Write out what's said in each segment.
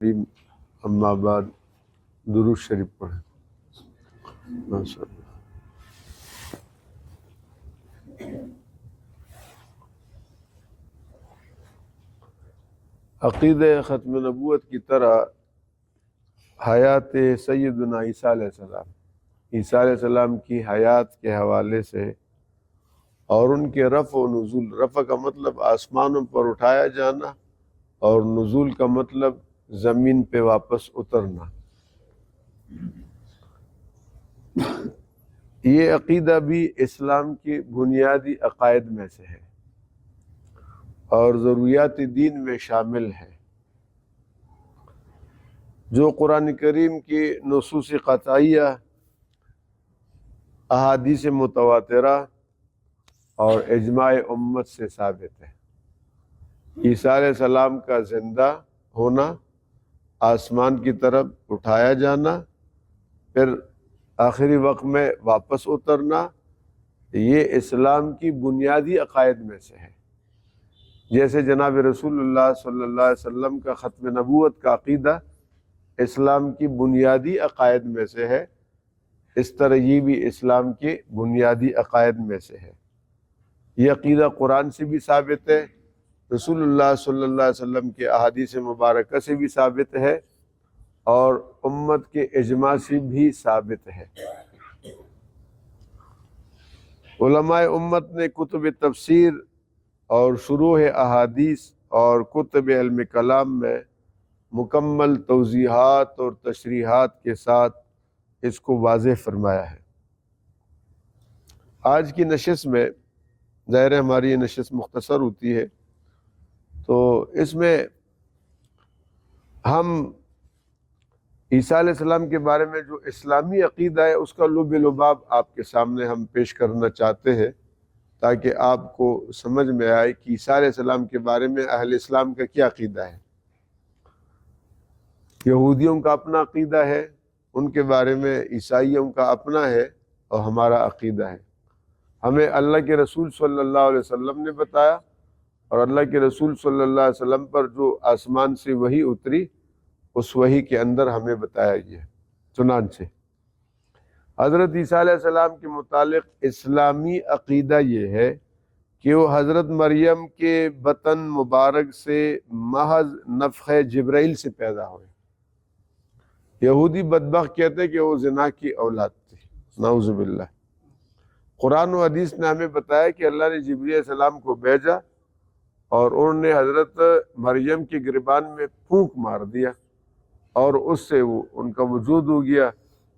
کریم اما بعد درود شریف پڑھیں۔ ماشاء اللہ۔ عقیدہ ختم نبوت کی طرح حیات سیدنا عیسیٰ علیہ السلام، عیسیٰ علیہ السلام کی حیات کے حوالے سے اور ان کے رفع و نزول، رفع کا مطلب آسمانوں پر اٹھایا جانا اور نزول کا مطلب زمین پہ واپس اترنا، یہ عقیدہ بھی اسلام کی بنیادی عقائد میں سے ہے اور ضروریات دین میں شامل ہے۔ جو قرآن کریم کی نصوص قطعیہ، احادیث متواترہ اور اجماع امت سے ثابت ہے۔ عیسیٰ علیہ السلام کا زندہ ہونا، آسمان کی طرف اٹھایا جانا، پھر آخری وقت میں واپس اترنا، یہ اسلام کی بنیادی عقائد میں سے ہے۔ جیسے جناب رسول اللہ صلی اللہ علیہ وسلم کا ختم نبوت کا عقیدہ اسلام کی بنیادی عقائد میں سے ہے، اس طرح یہ بھی اسلام کے بنیادی عقائد میں سے ہے۔ یہ عقیدہ قرآن سے بھی ثابت ہے، رسول اللہ صلی اللہ علیہ وسلم کے احادیث مبارکہ سے بھی ثابت ہے اور امت کے اجماع سے بھی ثابت ہے۔ علماء امت نے کتب تفسیر اور شروح احادیث اور کتب علم کلام میں مکمل توضیحات اور تشریحات کے ساتھ اس کو واضح فرمایا ہے۔ آج کی نشست میں ظاہر ہے ہماری یہ نشست مختصر ہوتی ہے، تو اس میں ہم عیسیٰ علیہ السلام کے بارے میں جو اسلامی عقیدہ ہے اس کا لب لباب آپ کے سامنے ہم پیش کرنا چاہتے ہیں، تاکہ آپ کو سمجھ میں آئے کہ عیسیٰ علیہ السلام کے بارے میں اہل اسلام کا کیا عقیدہ ہے۔ یہودیوں کا اپنا عقیدہ ہے، ان کے بارے میں عیسائیوں کا اپنا ہے اور ہمارا عقیدہ ہے۔ ہمیں اللہ کے رسول صلی اللہ علیہ وسلم نے بتایا اور اللہ کے رسول صلی اللہ علیہ وسلم پر جو آسمان سے وحی اتری، اس وحی کے اندر ہمیں بتایا گیا۔ چنانچہ حضرت عیسیٰ علیہ السلام کے متعلق اسلامی عقیدہ یہ ہے کہ وہ حضرت مریم کے بطن مبارک سے محض نفخہ جبرائیل سے پیدا ہوئے۔ یہودی بدبخت کہتے کہ وہ زنا کی اولاد تھی، نعوذ باللہ۔ قرآن و حدیث نے ہمیں بتایا کہ اللہ نے جبرائیل علیہ السلام کو بھیجا اور انہوں نے حضرت مریم کے گریبان میں پھونک مار دیا اور اس سے وہ ان کا وجود ہو گیا،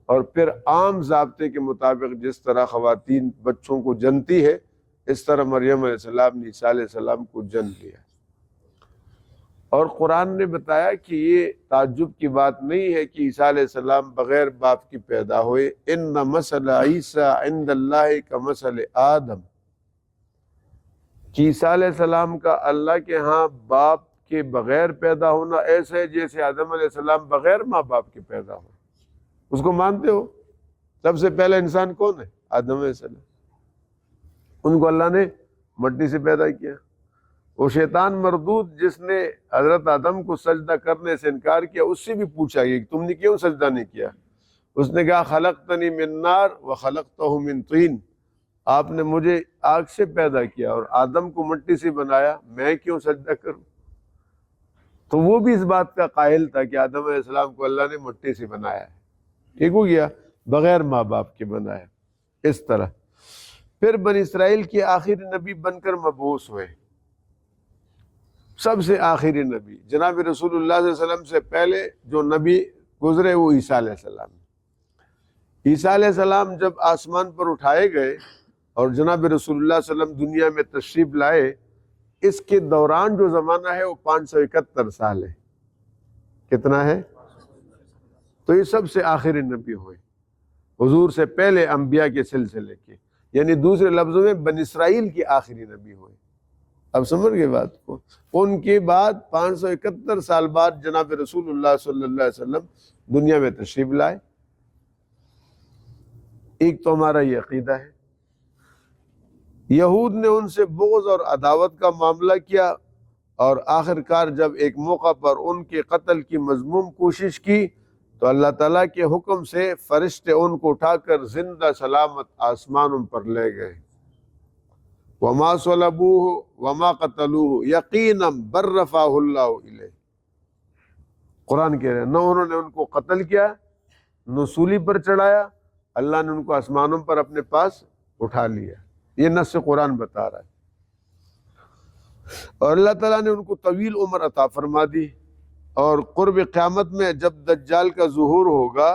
اور پھر عام ضابطے کے مطابق جس طرح خواتین بچوں کو جنتی ہے، اس طرح مریم علیہ السلام نے عیسیٰ علیہ السلام کو جن لیا۔ اور قرآن نے بتایا کہ یہ تعجب کی بات نہیں ہے کہ عیسیٰ علیہ السلام بغیر باپ کی پیدا ہوئے۔ ان مثل عیسیٰ عند اللہ کمثل آدم، کہ عیسیٰ علیہ السلام کا اللہ کے ہاں باپ کے بغیر پیدا ہونا ایسا ہے جیسے آدم علیہ السلام بغیر ماں باپ کے پیدا ہو۔ اس کو مانتے ہو؟ سب سے پہلا انسان کون ہے؟ آدم علیہ السلام۔ ان کو اللہ نے مٹی سے پیدا کیا۔ وہ شیطان مردود جس نے حضرت آدم کو سجدہ کرنے سے انکار کیا، اس سے بھی پوچھا گیا کہ تم نے کیوں سجدہ نہیں کیا؟ اس نے کہا خلقتنی من نار وخلقتہ من طین، آپ نے مجھے آگ سے پیدا کیا اور آدم کو مٹی سے بنایا، میں کیوں سجدہ کروں؟ تو وہ بھی اس بات کا قائل تھا کہ آدم علیہ السلام کو اللہ نے مٹی سے بنایا ہے، ٹھیک ہو گیا، بغیر ماں باپ کے بنایا۔ اس طرح پھر بنی اسرائیل کے آخری نبی بن کر مبعوث ہوئے، سب سے آخری نبی جناب رسول اللہ صلی اللہ علیہ وسلم سے پہلے جو نبی گزرے وہ عیسیٰ علیہ السلام۔ عیسیٰ علیہ السلام جب آسمان پر اٹھائے گئے اور جناب رسول اللہ صلی اللہ علیہ وسلم دنیا میں تشریف لائے، اس کے دوران جو زمانہ ہے وہ 571 سال ہے۔ کتنا ہے؟ تو یہ سب سے آخری نبی ہوئے، حضور سے پہلے انبیاء کے سلسلے کے، یعنی دوسرے لفظوں میں بنی اسرائیل کے آخری نبی ہوئے۔ اب سمجھ گئے بات کو؟ ان کے بعد 571 سال بعد جناب رسول اللہ صلی اللہ علیہ وسلم دنیا میں تشریف لائے۔ ایک تو ہمارا یہ عقیدہ ہے۔ یہود نے ان سے بغض اور عداوت کا معاملہ کیا، اور آخر کار جب ایک موقع پر ان کے قتل کی مذموم کوشش کی تو اللہ تعالیٰ کے حکم سے فرشتے ان کو اٹھا کر زندہ سلامت آسمانوں پر لے گئے۔ وما صلبوہ وما قتلوہ یقینا بل رفعہ اللہ الیہ۔ قرآن کہہ رہے ہیں نہ انہوں نے ان کو قتل کیا، نہ سولی پر چڑھایا، اللہ نے ان کو آسمانوں پر اپنے پاس اٹھا لیا۔ یہ نص قرآن بتا رہا ہے۔ اور اللہ تعالیٰ نے ان کو طویل عمر عطا فرما دی، اور قرب قیامت میں جب دجال کا ظہور ہوگا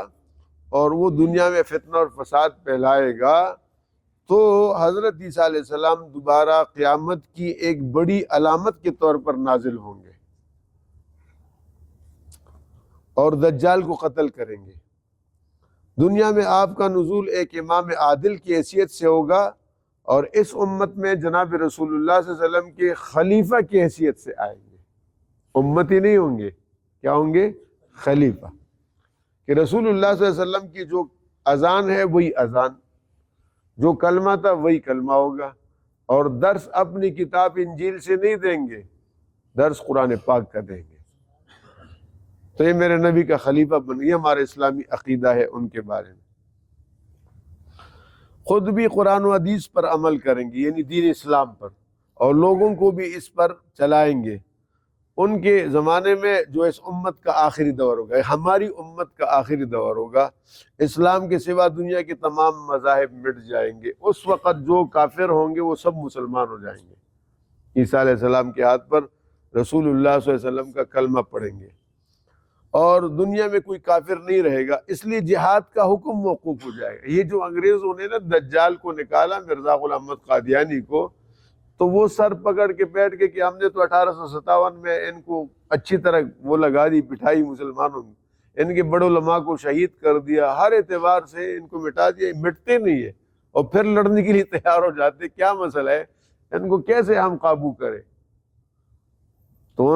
اور وہ دنیا میں فتنہ اور فساد پھیلائے گا تو حضرت عیسیٰ علیہ السلام دوبارہ قیامت کی ایک بڑی علامت کے طور پر نازل ہوں گے اور دجال کو قتل کریں گے۔ دنیا میں آپ کا نزول ایک امام عادل کی حیثیت سے ہوگا، اور اس امت میں جناب رسول اللہ صلی اللہ علیہ وسلم کے خلیفہ کی حیثیت سے آئیں گے۔ امتی نہیں ہوں گے، کیا ہوں گے؟ خلیفہ، کہ رسول اللہ صلی اللہ علیہ وسلم کی جو اذان ہے وہی اذان، جو کلمہ تھا وہی کلمہ ہوگا، اور درس اپنی کتاب انجیل سے نہیں دیں گے، درس قرآن پاک کا دیں گے۔ تو یہ میرے نبی کا خلیفہ بن گیا، ہمارا اسلامی عقیدہ ہے ان کے بارے میں۔ خود بھی قرآن و حدیث پر عمل کریں گے، یعنی دین اسلام پر، اور لوگوں کو بھی اس پر چلائیں گے۔ ان کے زمانے میں جو اس امت کا آخری دور ہوگا، ہماری امت کا آخری دور ہوگا، اسلام کے سوا دنیا کے تمام مذاہب مٹ جائیں گے۔ اس وقت جو کافر ہوں گے وہ سب مسلمان ہو جائیں گے، عیسیٰ علیہ السلام کے ہاتھ پر رسول اللہ صلی اللہ علیہ وسلم کا کلمہ پڑھیں گے، اور دنیا میں کوئی کافر نہیں رہے گا۔ اس لیے جہاد کا حکم موقوف ہو جائے گا۔ یہ جو انگریزوں نے نا دجال کو نکالا، مرزا غلام احمد قادیانی کو، تو وہ سر پکڑ کے بیٹھ کے کہ ہم نے تو 1857 میں ان کو اچھی طرح وہ لگا دی پٹھائی مسلمانوں نے، ان کے بڑے علماء کو شہید کر دیا، ہر اعتبار سے ان کو مٹا دیا، مٹتے نہیں ہے، اور پھر لڑنے کے لیے تیار ہو جاتے۔ کیا مسئلہ ہے، ان کو کیسے ہم قابو کریں؟ تو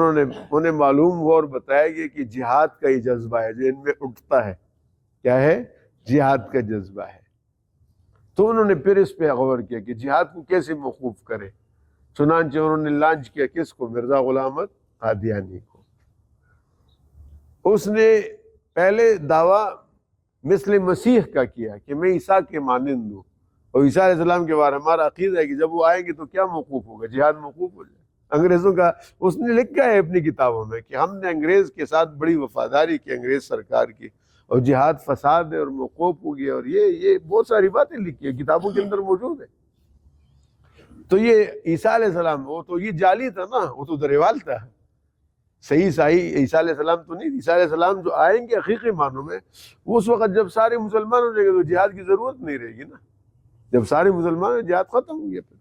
انہیں معلوم ہوا اور بتایا گیا کہ جہاد کا ہی جذبہ ہے جو ان میں اٹھتا ہے۔ کیا ہے؟ جہاد کا جذبہ ہے۔ تو انہوں نے پھر اس پہ غور کیا کہ جہاد کو کیسے موقوف کرے، چنانچہ انہوں نے لانچ کیا کس کو؟ مرزا غلام احمد قادیانی کو۔ اس نے پہلے دعویٰ مثل مسیح کا کیا کہ میں عیسیٰ کے مانند ہوں، اور عیسیٰ علیہ السلام کے بارے ہمارا عقیدہ ہے کہ جب وہ آئیں گے تو کیا موقوف ہوگا؟ جہاد موقوف ہو جائے۔ انگریزوں کا اس نے لکھا ہے اپنی کتابوں میں کہ ہم نے انگریز کے ساتھ بڑی وفاداری کی، انگریز سرکار کی، اور جہاد فساد ہے اور موقوف ہو گیا، اور یہ بہت ساری باتیں لکھی ہیں، کتابوں کے اندر موجود ہے۔ تو یہ عیسیٰ علیہ السلام، وہ تو یہ جعلی تھا نا، وہ تو دریوال تھا، صحیح عیسیٰ علیہ السلام تو نہیں۔ عیسیٰ علیہ السلام جو آئیں گے حقیقی معنوں میں، وہ اس وقت جب سارے مسلمان ہو جائیں گے تو جہاد کی ضرورت نہیں رہے گی نا، جب سارے مسلمان ہیں جہاد ختم ہو گیا پھر،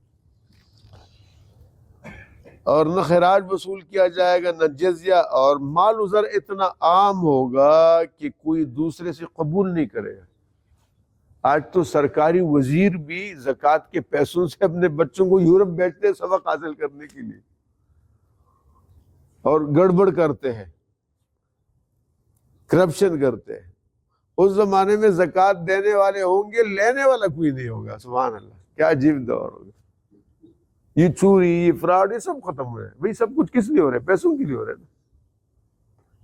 اور نہ خراج وصول کیا جائے گا نہ جزیہ، اور مال و زر اتنا عام ہوگا کہ کوئی دوسرے سے قبول نہیں کرے گا۔ آج تو سرکاری وزیر بھی زکوٰۃ کے پیسوں سے اپنے بچوں کو یورپ بھیجتے ہیں سبق حاصل کرنے کے لیے، اور گڑبڑ کرتے ہیں، کرپشن کرتے ہیں۔ اس زمانے میں زکوٰۃ دینے والے ہوں گے، لینے والا کوئی نہیں ہوگا۔ سبحان اللہ، کیا عجیب دور ہوگا۔ یہ چوری، یہ فراڈ، یہ سب ختم ہو رہے ہیں۔ بھئی سب کچھ کس لیے ہو رہا ہے؟ پیسوں کے لیے ہو رہا ہے نا۔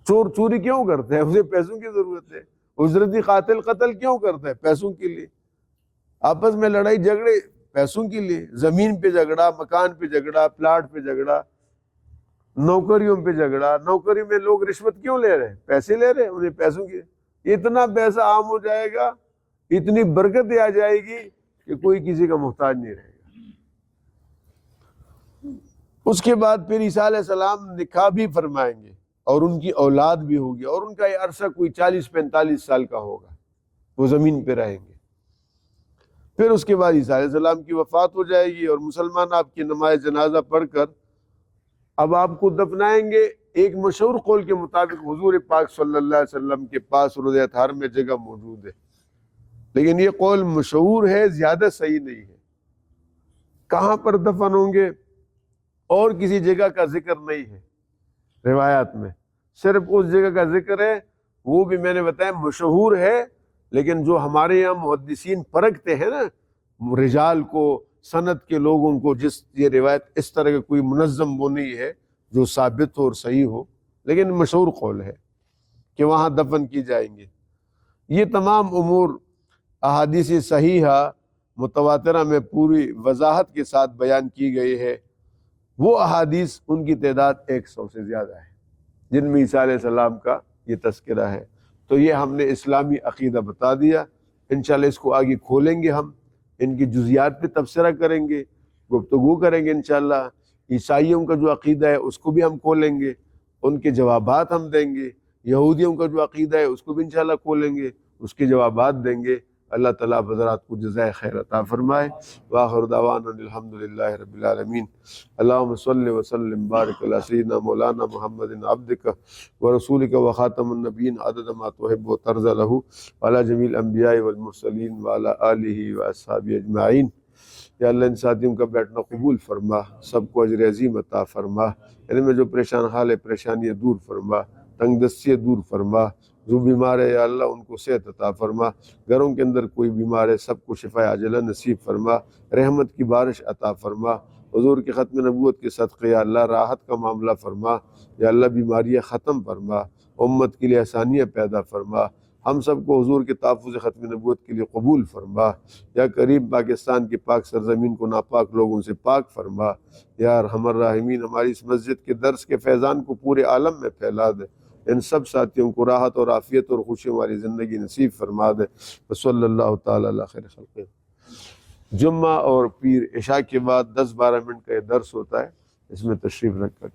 چور چوری کیوں کرتے ہیں؟ اسے پیسوں کی ضرورت ہے۔ اجرتی قاتل قتل کیوں کرتا ہے؟ پیسوں کے لیے۔ آپس میں لڑائی جھگڑے پیسوں کے لیے، زمین پہ جھگڑا، مکان پہ جھگڑا، پلاٹ پہ جھگڑا، نوکریوں پہ جھگڑا۔ نوکری میں لوگ رشوت کیوں لے رہے ہیں؟ پیسے لے رہے ہیں، انہیں پیسوں کی۔ اتنا پیسہ عام ہو جائے گا، اتنی برکت آ جائے گی کہ کوئی کسی کا محتاج نہیں رہے گا۔ اس کے بعد پھر عیسیٰ علیہ السلام نکاح بھی فرمائیں گے، اور ان کی اولاد بھی ہوگی، اور ان کا یہ عرصہ کوئی 40-45 سال کا ہوگا، وہ زمین پہ رہیں گے۔ پھر اس کے بعد عیسیٰ علیہ السلام کی وفات ہو جائے گی، اور مسلمان آپ کی نماز جنازہ پڑھ کر اب آپ کو دفنائیں گے۔ ایک مشہور قول کے مطابق حضور پاک صلی اللہ علیہ وسلم کے پاس روضہ اطہار میں جگہ موجود ہے، لیکن یہ قول مشہور ہے، زیادہ صحیح نہیں ہے۔ کہاں پر دفن ہوں گے اور کسی جگہ کا ذکر نہیں ہے روایات میں، صرف اس جگہ کا ذکر ہے، وہ بھی میں نے بتایا مشہور ہے، لیکن جو ہمارے یہاں محدثین پرکھتے ہیں نا رجال کو، سند کے لوگوں کو، جس یہ روایت اس طرح کا کوئی منظم وہ نہیں ہے، جو ثابت ہو اور صحیح ہو، لیکن مشہور قول ہے کہ وہاں دفن کی جائیں گے۔ یہ تمام امور احادیث صحیحہ متواترہ میں پوری وضاحت کے ساتھ بیان کی گئی ہے۔ وہ احادیث ان کی تعداد 100 سے زیادہ ہے جن میں عیسیٰ علیہ السلام کا یہ تذکرہ ہے۔ تو یہ ہم نے اسلامی عقیدہ بتا دیا، انشاءاللہ اس کو آگے کھولیں گے، ہم ان کی جزیات پہ تبصرہ کریں گے، گفتگو کریں گے انشاءاللہ۔ عیسائیوں کا جو عقیدہ ہے اس کو بھی ہم کھولیں گے، ان کے جوابات ہم دیں گے۔ یہودیوں کا جو عقیدہ ہے اس کو بھی انشاءاللہ کھولیں گے، اس کے جوابات دیں گے۔ اللہ تعالیٰ حضرات کو جزائے خیر عطا فرمائے۔ وآخر دعوانا الحمدللہ رب العالمین۔ اللہم صلی وسلم بارک علی سیدنا مولانا محمد عبدک ورسولک وخاتم النبیین عدد ما تحب و ترضى له وعلی جمیع الانبیاء والمرسلین وعلی آلہ واصحابہ اجمعین۔ یا اللہ ان ساتھیوں کا بیٹھنا قبول فرما، سب کو اجر عظیم عطا فرما، ان میں جو پریشان حال ہے پریشانیاں دور فرما، تنگ دستی دور فرما، جو بیمار ہے یا اللہ ان کو صحت عطا فرما، گھروں کے اندر کوئی بیمار ہے سب کو شفا عاجلہ نصیب فرما، رحمت کی بارش عطا فرما، حضور کے ختم نبوت کے صدقے یا اللہ راحت کا معاملہ فرما، یا اللہ بیماریاں ختم فرما، امت کے لیے آسانیاں پیدا فرما، ہم سب کو حضور کے تحفظ ختم نبوت کے لیے قبول فرما، یا کریم پاکستان کی پاک سرزمین کو ناپاک لوگوں سے پاک فرما، یا ارحم الراحمین ہماری اس مسجد کے درس کے فیضان کو پورے عالم میں پھیلا دے، ان سب ساتھیوں کو راحت اور عافیت اور خوشیوں والی زندگی نصیب فرما دے۔ صلی اللہ تعالیٰ علی خیر خلقہ۔ جمعہ اور پیر عشاء کے بعد 10-12 منٹ کا یہ درس ہوتا ہے، اس میں تشریف رکھ کر